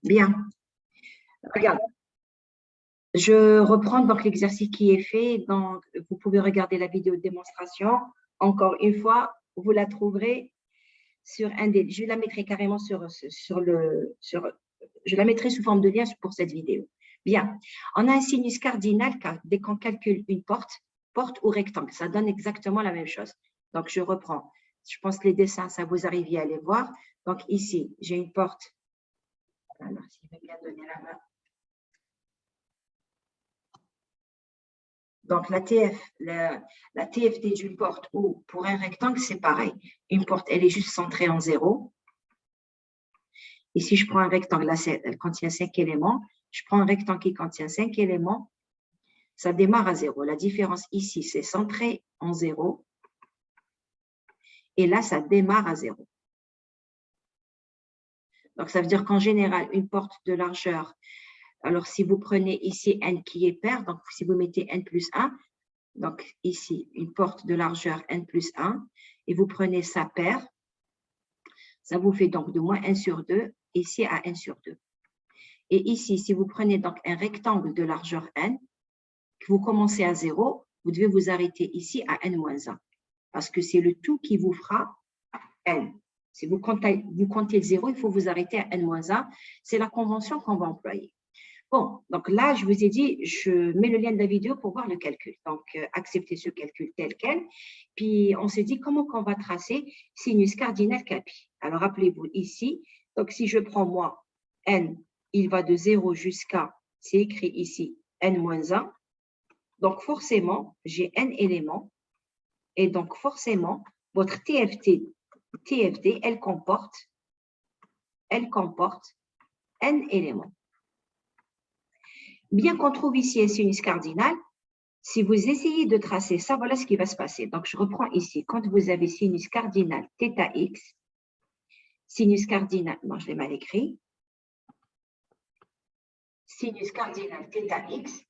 Bien. Regarde. Je reprends donc l'exercice qui est fait. Donc, vous pouvez regarder la vidéo de démonstration. Encore une fois, vous la trouverez sur un des… Je la mettrai carrément je la mettrai sous forme de lien pour cette vidéo. Bien. On a un sinus cardinal dès qu'on calcule une porte ou rectangle. Ça donne exactement la même chose. Donc, je reprends. Je pense que les dessins, ça vous arrive à les voir. Donc, ici, j'ai une porte. Alors, s'il veut bien donner la main. Donc, la TFT d'une porte ou pour un rectangle, c'est pareil. Une porte, elle est juste centrée en 0. Ici, je prends un rectangle, là, elle contient 5 éléments. Je prends un rectangle qui contient 5 éléments. Ça démarre à 0. La différence ici, c'est centré en 0. Et là, ça démarre à 0. Donc, ça veut dire qu'en général, une porte de largeur, alors si vous prenez ici n qui est pair, donc si vous mettez n plus 1, donc ici, une porte de largeur n plus 1, et vous prenez sa paire, ça vous fait donc de moins 1 sur 2, ici à 1 sur 2. Et ici, si vous prenez donc un rectangle de largeur n, que vous commencez à 0, vous devez vous arrêter ici à n-1, parce que c'est le tout qui vous fera n. Si vous comptez le 0, il faut vous arrêter à n-1. C'est la convention qu'on va employer. Bon, donc là, je vous ai dit, je mets le lien de la vidéo pour voir le calcul. Donc, acceptez ce calcul tel quel. Puis, on s'est dit comment qu'on va tracer sinus cardinal capi. Alors, rappelez-vous ici, donc si je prends moi, n, il va de 0 jusqu'à, c'est écrit ici, n-1. Donc, forcément, j'ai n éléments. Et donc, forcément, votre TFT, elle comporte n éléments. Bien qu'on trouve ici un sinus cardinal, si vous essayez de tracer ça, voilà ce qui va se passer. Donc, je reprends ici. Quand vous avez sinus cardinal θx, sinus cardinal, non, je l'ai mal écrit, sinus cardinal θx,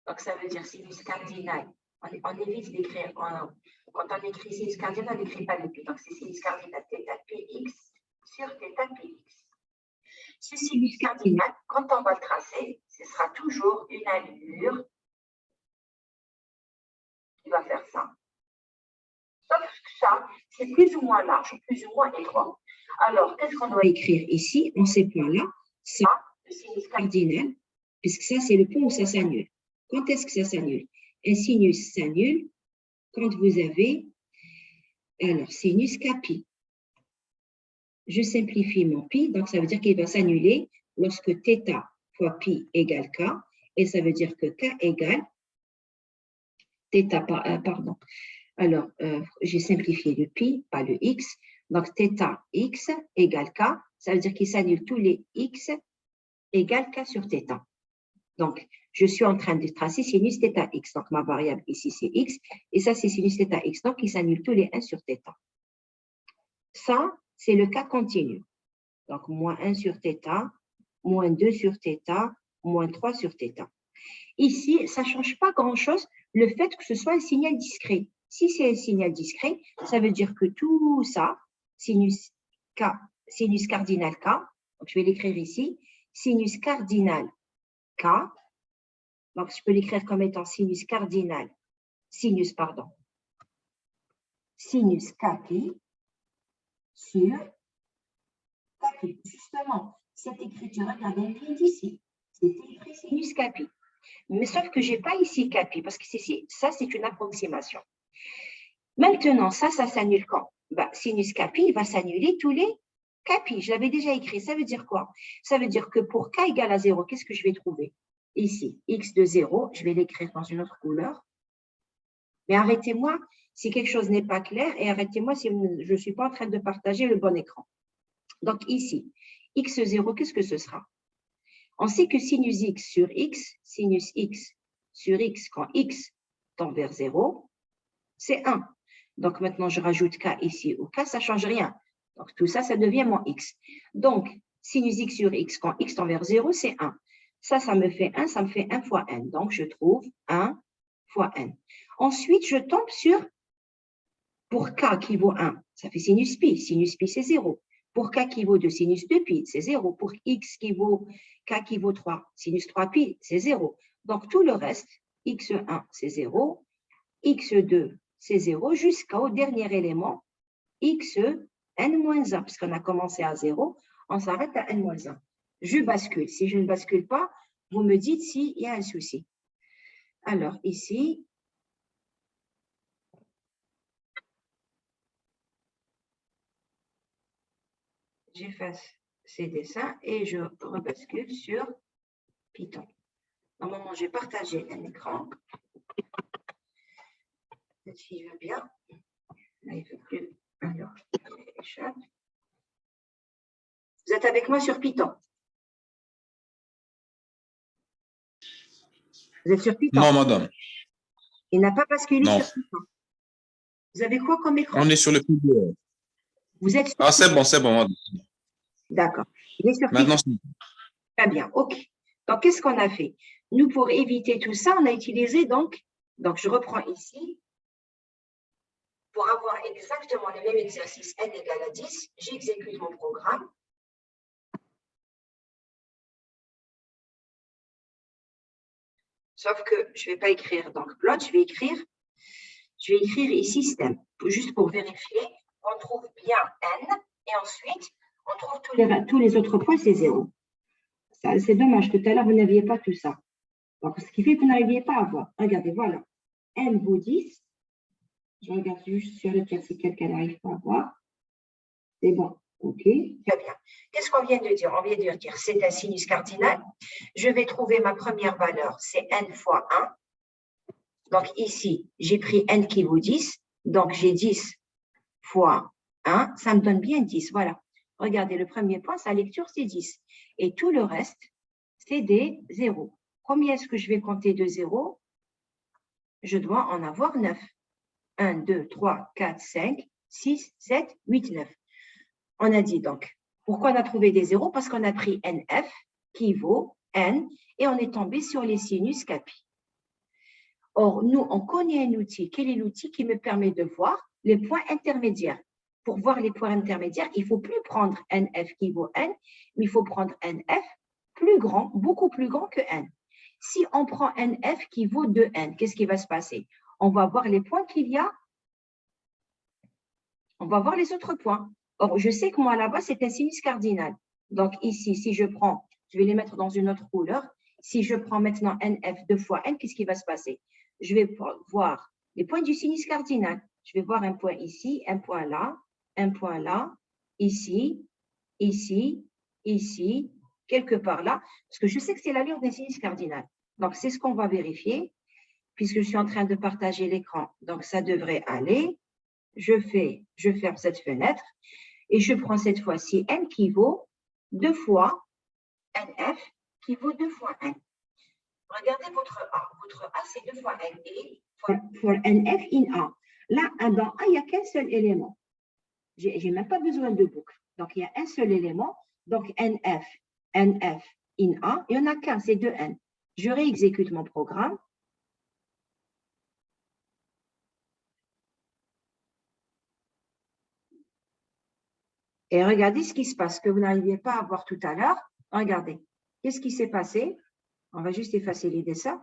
donc ça veut dire sinus cardinal, on évite d'écrire, quand on écrit sinus cardinal, on n'écrit pas le pi, donc c'est sinus cardinal θpx sur θpx. Ce sinus cardinal, quand on va le tracer, ce sera toujours une allure qui va faire ça. Sauf que ça, c'est plus ou moins large, plus ou moins étroit. Alors, qu'est-ce qu'on doit écrire ici, en ces points-là? Ça, le sinus cardinal, puisque ça, c'est le point où ça s'annule. Quand est-ce que ça s'annule? Un sinus s'annule quand vous avez, alors, sinus capi. Je simplifie mon pi, donc ça veut dire qu'il va s'annuler lorsque θ fois pi égale k, et ça veut dire que k égale θ, pardon. Alors, j'ai simplifié le pi, pas le x, donc θx égale k, ça veut dire qu'il s'annule tous les x égale k sur θ. Donc, je suis en train de tracer sinus θx, donc ma variable ici c'est x, et ça c'est sinus θx, donc il s'annule tous les 1 sur θ. Ça, c'est le cas continu. Donc, moins 1 sur θ, moins 2 sur θ, moins 3 sur θ. Ici, ça ne change pas grand-chose le fait que ce soit un signal discret. Si c'est un signal discret, ça veut dire que tout ça, sinus cardinal K, donc je vais l'écrire ici, sinus cardinal K, donc je peux l'écrire comme étant sinus capi sur capi. Justement, cette écriture, regardez, elle vient d'ici. C'est écrit sinus capi. Mais sauf que je n'ai pas ici capi, parce que ça, c'est une approximation. Maintenant, ça s'annule quand? Sinus capi, il va s'annuler tous les capi. Je l'avais déjà écrit. Ça veut dire quoi? Ça veut dire que pour k égale à 0, qu'est-ce que je vais trouver? Ici, x de 0, je vais l'écrire dans une autre couleur. Mais arrêtez-moi si quelque chose n'est pas clair et arrêtez-moi si je ne suis pas en train de partager le bon écran. Donc ici, x0, qu'est-ce que ce sera? On sait que sinus x sur x, sinus x sur x, quand x tend vers 0, c'est 1. Donc maintenant, je rajoute k ici au k, ça ne change rien. Donc tout ça, ça devient mon x. Donc, sinus x sur x, quand x tend vers 0, c'est 1. Ça me fait 1, ça me fait 1 fois n. Donc, je trouve 1 fois n. Ensuite, je tombe sur, pour k qui vaut 1, ça fait sinus pi. Sinus pi, c'est 0. Pour k qui vaut 2, sinus 2pi, c'est 0. Pour x qui vaut k qui vaut 3, sinus 3pi, c'est 0. Donc, tout le reste, x1, c'est 0, x2, c'est 0, jusqu'au dernier élément, xn-1, parce qu'on a commencé à 0, on s'arrête à n-1. Je bascule. Si je ne bascule pas, vous me dites s'il y a un souci. Alors, ici, j'efface ces dessins et je rebascule sur Python. Normalement, j'ai partagé un écran. Cette fille veut bien. Là, il ne veut plus. Alors, il échappe. Vous êtes avec moi sur Python? Vous êtes sur Python? Non, madame. Il n'a pas basculé Non. sur Python. Vous avez quoi comme écran? On est sur le PDF. Vous êtes sur Ah, c'est bon, madame. D'accord. Il est sur Maintenant, Python. Très bien, OK. Donc, qu'est-ce qu'on a fait? Nous, pour éviter tout ça, on a utilisé donc je reprends ici. Pour avoir exactement le même exercice n égale à 10, j'exécute mon programme. Sauf que je ne vais pas écrire donc plot, je vais écrire ici système, juste pour vérifier qu'on trouve bien n, et ensuite, on trouve tous les autres points, c'est 0. C'est dommage, tout à l'heure, vous n'aviez pas tout ça. Donc, ce qui fait que vous n'arriviez pas à voir. Regardez, voilà. n vaut 10. Je regarde juste sur le chat si quelqu'un n'arrive pas à voir. C'est bon. OK. Très bien. Qu'est-ce qu'on vient de dire? On vient de dire c'est un sinus cardinal. Je vais trouver ma première valeur, c'est n fois 1. Donc, ici, j'ai pris n qui vaut 10. Donc, j'ai 10 fois 1. Ça me donne bien 10. Voilà. Regardez, le premier point, sa lecture, c'est 10. Et tout le reste, c'est des zéros. Combien est-ce que je vais compter de zéros? Je dois en avoir 9. 1, 2, 3, 4, 5, 6, 7, 8, 9. On a dit donc, pourquoi on a trouvé des zéros? Parce qu'on a pris NF qui vaut N et on est tombé sur les sinus capi. Or, nous, on connaît un outil. Quel est l'outil qui me permet de voir les points intermédiaires? Pour voir les points intermédiaires, il ne faut plus prendre NF qui vaut N, mais il faut prendre NF plus grand, beaucoup plus grand que N. Si on prend NF qui vaut 2N, qu'est-ce qui va se passer? On va voir les points qu'il y a. On va voir les autres points. Or, je sais que moi, là-bas, c'est un sinus cardinal. Donc, ici, si je prends, je vais les mettre dans une autre couleur. Si je prends maintenant NF 2 fois N, qu'est-ce qui va se passer? Je vais voir les points du sinus cardinal. Je vais voir un point ici, un point là, ici, ici, ici, quelque part là, parce que je sais que c'est l'allure d'un sinus cardinal. Donc, c'est ce qu'on va vérifier, puisque je suis en train de partager l'écran. Donc, ça devrait aller. Je ferme cette fenêtre et je prends cette fois-ci N qui vaut 2 fois NF qui vaut 2 fois N. Regardez votre A. Votre A, c'est 2 fois N. Et for NF in A. Là, dans A, il n'y a qu'un seul élément. Je n'ai même pas besoin de boucle. Donc, il y a un seul élément. Donc, NF in A, il n'y en a qu'un, c'est 2N. Je réexécute mon programme. Et regardez ce qui se passe, que vous n'arriviez pas à voir tout à l'heure. Regardez, qu'est-ce qui s'est passé? On va juste effacer les dessins.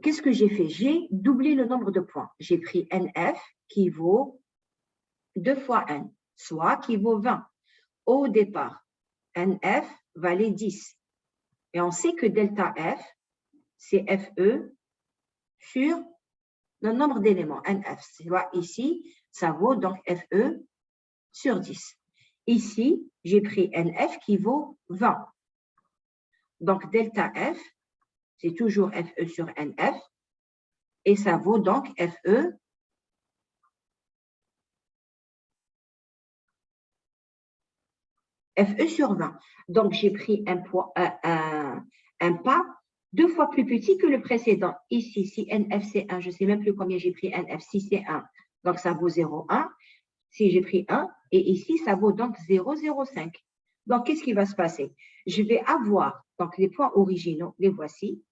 Qu'est-ce que j'ai fait? J'ai doublé le nombre de points. J'ai pris NF qui vaut 2 fois N, soit qui vaut 20. Au départ, NF valait 10. Et on sait que delta F, c'est FE sur le nombre d'éléments. NF, soit ici, ça vaut donc FE sur 10. Ici, j'ai pris NF qui vaut 20. Donc, delta F, c'est toujours FE sur NF. Et ça vaut donc FE sur 20. Donc, j'ai pris un pas 2 fois plus petit que le précédent. Ici, si NF c'est 1, je ne sais même plus combien j'ai pris NF. Si c'est 1, donc ça vaut 0,1. Si j'ai pris 1, et ici, ça vaut donc 0,05. Donc, qu'est-ce qui va se passer? Je vais avoir, donc les points originaux, les voici.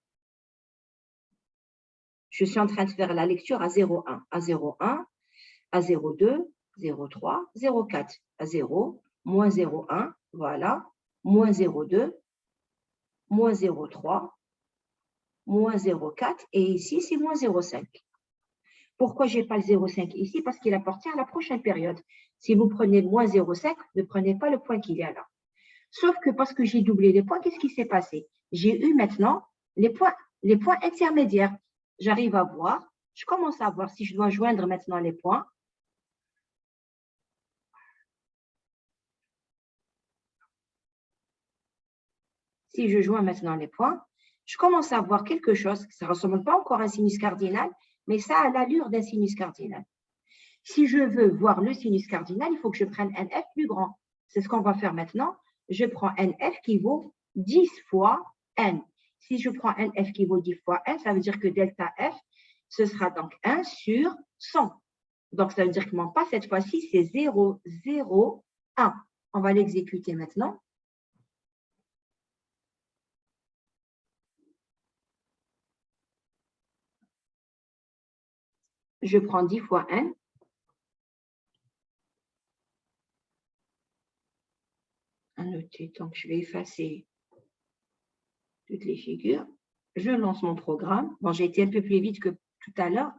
Je suis en train de faire la lecture à 0,1, à 0,1, à 0,2, 0,3, 0,4, à 0, moins 0,1, voilà, moins 0,2, moins 0,3, moins 0,4, et ici, c'est moins 0,5. Pourquoi je n'ai pas le 0,5 ici? Parce qu'il appartient à la prochaine période. Si vous prenez moins 0,5, ne prenez pas le point qu'il y a là. Sauf que parce que j'ai doublé les points, qu'est-ce qui s'est passé? J'ai eu maintenant les points intermédiaires. J'arrive à voir, je commence à voir si je dois joindre maintenant les points. Si je joins maintenant les points, je commence à voir quelque chose, ça ne ressemble pas encore à un sinus cardinal, mais ça a l'allure d'un sinus cardinal. Si je veux voir le sinus cardinal, il faut que je prenne un f plus grand. C'est ce qu'on va faire maintenant. Je prends un f qui vaut 10 fois n. Si je prends un f qui vaut 10 fois n, ça veut dire que delta f, ce sera donc 1 sur 100. Donc, ça veut dire que mon pas, cette fois-ci, c'est 0, 0, 1. On va l'exécuter maintenant. Je prends 10 fois n. Noter, donc je vais effacer toutes les figures. Je lance mon programme. Bon, j'ai été un peu plus vite que tout à l'heure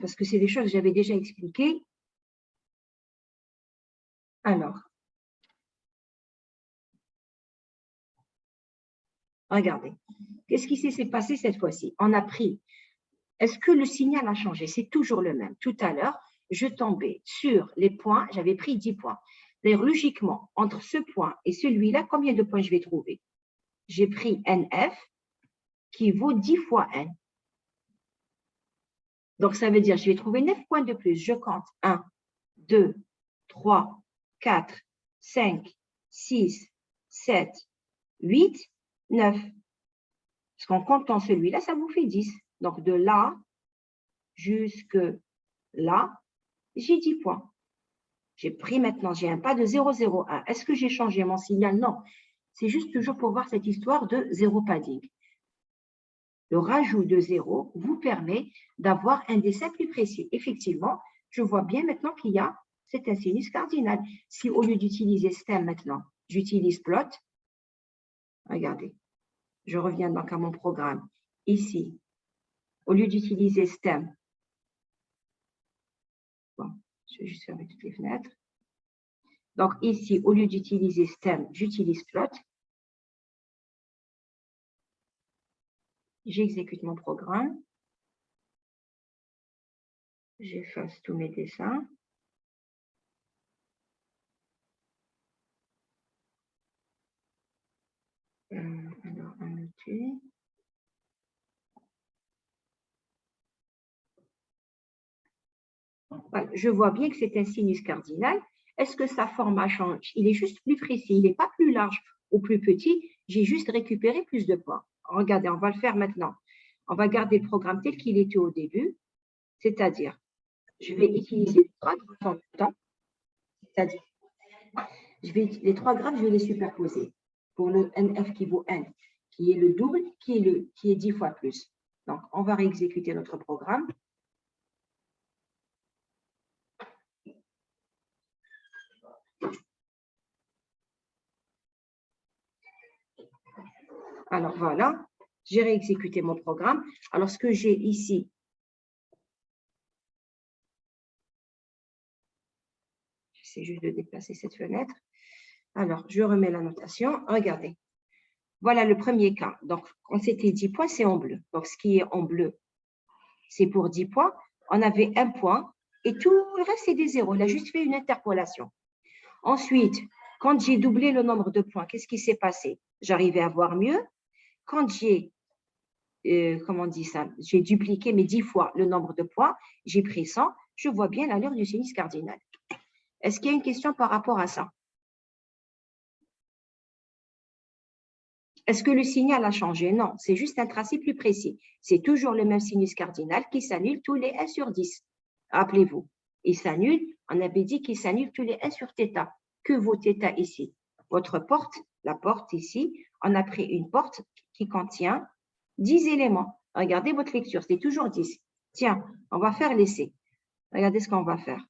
parce que c'est des choses que j'avais déjà expliquées. Alors, regardez. Qu'est-ce qui s'est passé cette fois-ci? On a pris. Est-ce que le signal a changé? C'est toujours le même. Tout à l'heure, je tombais sur les points. J'avais pris 10 points. D'ailleurs, logiquement, entre ce point et celui-là, combien de points je vais trouver? J'ai pris NF qui vaut 10 fois N. Donc, ça veut dire que je vais trouver 9 points de plus. Je compte 1, 2, 3, 4, 5, 6, 7, 8, 9. Parce qu'en comptant celui-là, ça vous fait 10. Donc, de là jusque là, j'ai 10 points. J'ai pris maintenant, j'ai un pas de 0,01. Est-ce que j'ai changé mon signal? Non. C'est juste toujours pour voir cette histoire de zéro padding. Le rajout de 0 vous permet d'avoir un dessin plus précis. Effectivement, je vois bien maintenant qu'il y a, c'est un sinus cardinal. Si au lieu d'utiliser stem maintenant, j'utilise plot, regardez, je reviens donc à mon programme. Ici, au lieu d'utiliser stem, bon, je vais juste fermer toutes les fenêtres. Donc ici, au lieu d'utiliser stem, j'utilise plot. J'exécute mon programme. J'efface tous mes dessins. Alors, annoter. Voilà, je vois bien que c'est un sinus cardinal. Est-ce que sa forme a changé? Il est juste plus précis. Il n'est pas plus large ou plus petit. J'ai juste récupéré plus de points. Regardez, on va le faire maintenant. On va garder le programme tel qu'il était au début. C'est-à-dire, je vais utiliser les 3 graphes en même temps. C'est-à-dire, les 3 graphes, je vais les superposer. Pour le NF qui vaut N, qui est le double, qui est 10 fois plus. Donc, on va réexécuter notre programme. Alors, voilà, j'ai réexécuté mon programme. Alors, ce que j'ai ici, j'essaie juste de déplacer cette fenêtre. Alors, je remets la notation. Regardez. Voilà le premier cas. Donc, quand c'était 10 points, c'est en bleu. Donc, ce qui est en bleu, c'est pour 10 points. On avait un point et tout le reste, c'est des zéros. Il a juste fait une interpolation. Ensuite, quand j'ai doublé le nombre de points, qu'est-ce qui s'est passé? J'arrivais à voir mieux. Quand j'ai, comment on dit ça? J'ai dupliqué, mais 10 fois le nombre de points, j'ai pris 100, je vois bien l'allure du sinus cardinal. Est-ce qu'il y a une question par rapport à ça? Est-ce que le signal a changé? Non, c'est juste un tracé plus précis. C'est toujours le même sinus cardinal qui s'annule tous les 1 sur 10. Rappelez-vous, il s'annule, on avait dit qu'il s'annule tous les 1 sur θ. Que vaut θ ici? Votre porte, la porte ici, on a pris une porte qui contient 10 éléments. Regardez votre lecture, c'est toujours 10. Tiens, on va faire l'essai. Regardez ce qu'on va faire.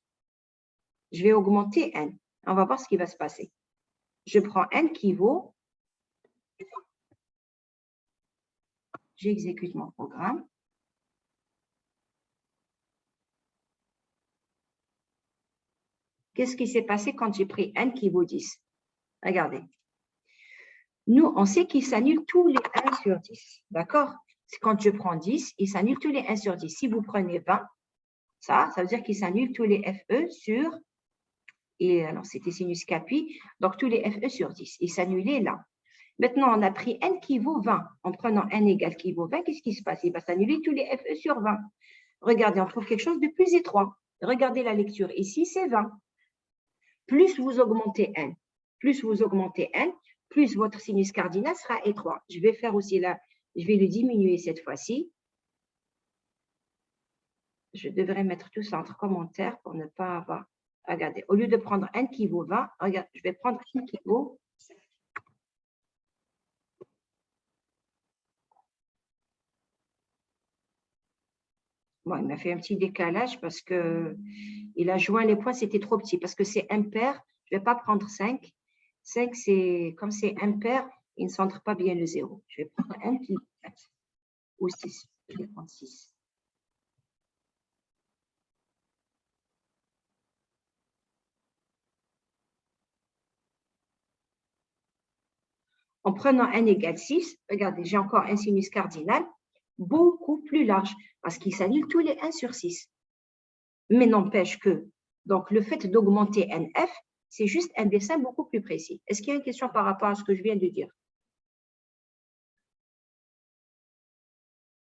Je vais augmenter n. On va voir ce qui va se passer. Je prends n qui vaut, j'exécute mon programme. Qu'est-ce qui s'est passé quand j'ai pris n qui vaut 10? Regardez. Nous, on sait qu'il s'annule tous les 1 sur 10. D'accord? Quand je prends 10, il s'annule tous les 1 sur 10. Si vous prenez 20, ça veut dire qu'il s'annule tous les FE sur, et alors c'était sinus capi, donc tous les FE sur 10. Il s'annulait là. Maintenant, on a pris n qui vaut 20. En prenant n égale qui vaut 20, qu'est-ce qui se passe? Il va s'annuler tous les FE sur 20. Regardez, on trouve quelque chose de plus étroit. Regardez la lecture. Ici, c'est 20. Plus vous augmentez n, plus votre sinus cardinal sera étroit. Je vais faire aussi là, je vais le diminuer cette fois-ci. Je devrais mettre tout ça entre commentaires pour ne pas avoir... Regardez, au lieu de prendre n qui vaut 20, regarde, je vais prendre n qui vaut 5. Bon, il m'a fait un petit décalage parce qu'il a joint les points, c'était trop petit. Parce que c'est impair, je ne vais pas prendre 5. 5, comme c'est impair, il ne centre pas bien le 0. Je vais prendre n qui vaut 4 ou 6. Je vais prendre 6. En prenant n égale 6, regardez, j'ai encore un sinus cardinal beaucoup plus large parce qu'il s'annule tous les 1 sur 6. Mais n'empêche que, donc le fait d'augmenter nf, c'est juste un dessin beaucoup plus précis. Est-ce qu'il y a une question par rapport à ce que je viens de dire?